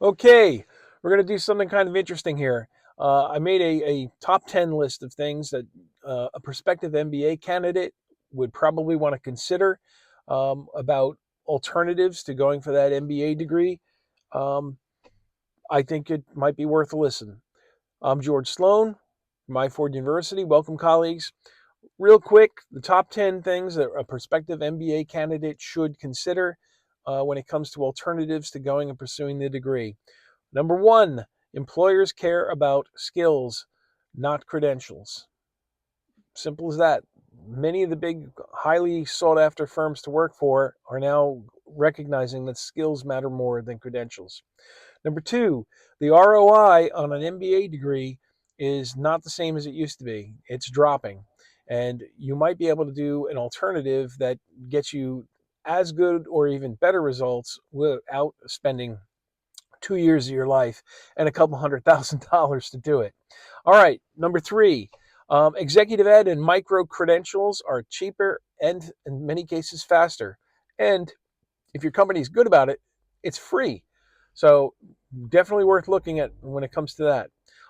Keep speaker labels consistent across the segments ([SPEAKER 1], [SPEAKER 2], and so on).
[SPEAKER 1] Okay, we're going to do something kind of interesting here. I made a top 10 list of things that a prospective MBA candidate would probably want to consider about alternatives to going for that MBA degree. Um, I think it might be worth a listen. I'm George Sloan, Myford University. Welcome, colleagues. Real quick, the top 10 things that a prospective MBA candidate should consider when it comes to alternatives to going and pursuing the degree. Number one, employers care about skills, not credentials. Simple as that. Many of the big, highly sought after firms to work for are now recognizing that skills matter more than credentials. Number two, the ROI on an MBA degree is not the same as it used to be. It's dropping. And you might be able to do an alternative that gets you as good or even better results without spending 2 years of your life and a couple $100,000 to do it. All right, number three, executive ed and micro credentials are cheaper and in many cases faster. And if your company's good about it, it's free. So definitely worth looking at when it comes to that.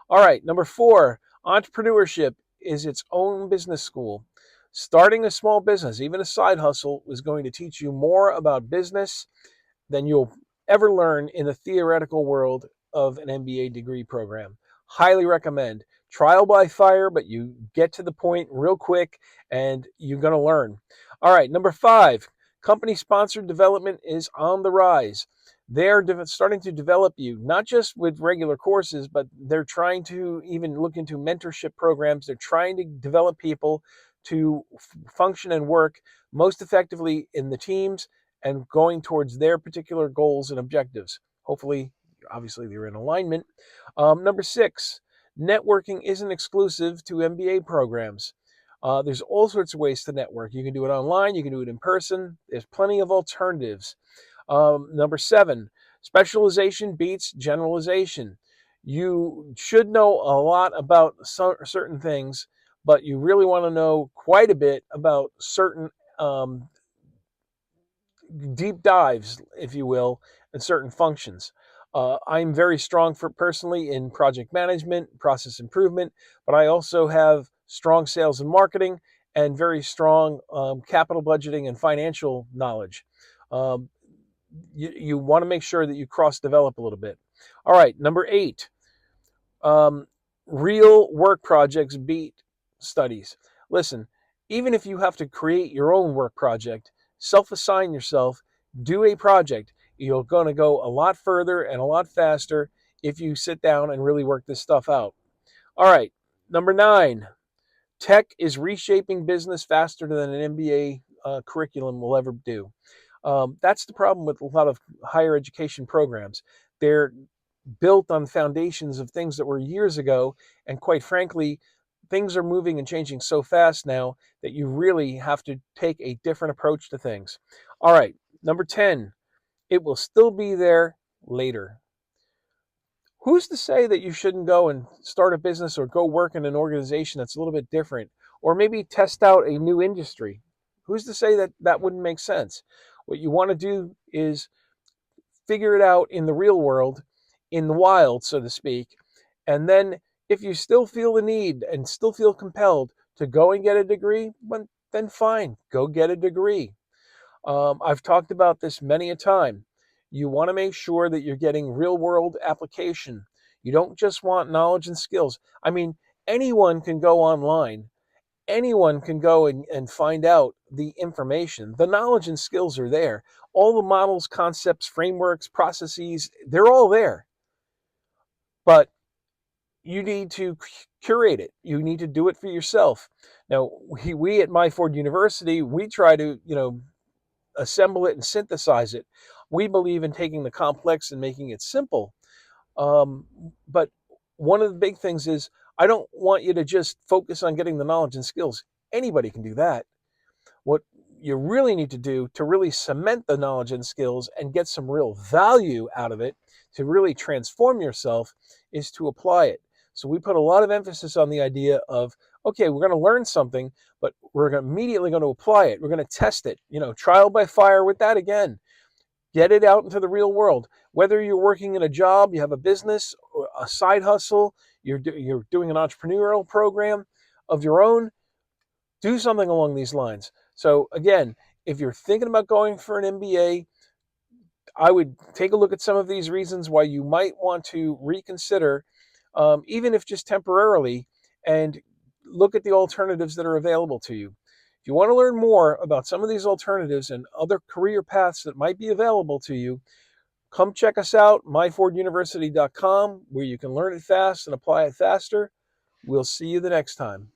[SPEAKER 1] All right, number four, entrepreneurship is its own business school. Starting a small business, even a side hustle, is going to teach you more about business than you'll ever learn in the theoretical world of an MBA degree program. Highly recommend. Trial by fire, but you get to the point real quick and you're going to learn. All right, number five, company sponsored development is on the rise. They're starting to develop you, not just with regular courses, but they're trying to even look into mentorship programs. They're trying to develop people to function and work most effectively in the teams and going towards their particular goals and objectives. Hopefully, obviously, they're in alignment. Number six, networking isn't exclusive to MBA programs. There's all sorts of ways to network. You can do it online, you can do it in person. There's plenty of alternatives. Number seven, specialization beats generalization. You should know a lot about certain things, but you really want to know quite a bit about certain deep dives, if you will, in certain functions. I'm very strong for personally in project management, process improvement, but I also have strong sales and marketing and very strong capital budgeting and financial knowledge. Um, you want to make sure that you cross develop a little bit. All right, number eight, um, real work projects beat studies. Listen, even if you have to create your own work project, self assign yourself, do a project. You're going to go a lot further and a lot faster if you sit down and really work this stuff out. All right, number nine, tech is reshaping business faster than an MBA curriculum will ever do. That's the problem with a lot of higher education programs. They're built on foundations of things that were years ago. And quite frankly, things are moving and changing so fast now that you really have to take a different approach to things. All right, number 10, it will still be there later. Who's to say that you shouldn't go and start a business or go work in an organization that's a little bit different, or maybe test out a new industry? Who's to say that that wouldn't make sense? What you want to do is figure it out in the real world, in the wild, so to speak. And then if you still feel the need and still feel compelled to go and get a degree, then fine, go get a degree. I've talked about this many a time. You want to make sure that you're getting real world application. You don't just want knowledge and skills. I mean, anyone can go online, anyone can go and find out the information. The knowledge and skills are there. All the models, concepts, frameworks, processes, they're all there. But you need to curate it. You need to do it for yourself. Now, we at Myford University, we try to, assemble it and synthesize it. We believe in taking the complex and making it simple. But one of the big things is I don't want you to just focus on getting the knowledge and skills. Anybody can do that. What you really need to do to really cement the knowledge and skills and get some real value out of it, to really transform yourself, is to apply it. So we put a lot of emphasis on the idea of, okay, we're going to learn something, but we're immediately going to apply it. We're going to test it, trial by fire with that again. Get it out into the real world. Whether you're working in a job, you have a business, or a side hustle, you're doing an entrepreneurial program of your own, do something along these lines. So again, if you're thinking about going for an MBA, I would take a look at some of these reasons why you might want to reconsider, even if just temporarily, and look at the alternatives that are available to you. If you want to learn more about some of these alternatives and other career paths that might be available to you, come check us out, myforduniversity.com, where you can learn it fast and apply it faster. We'll see you the next time.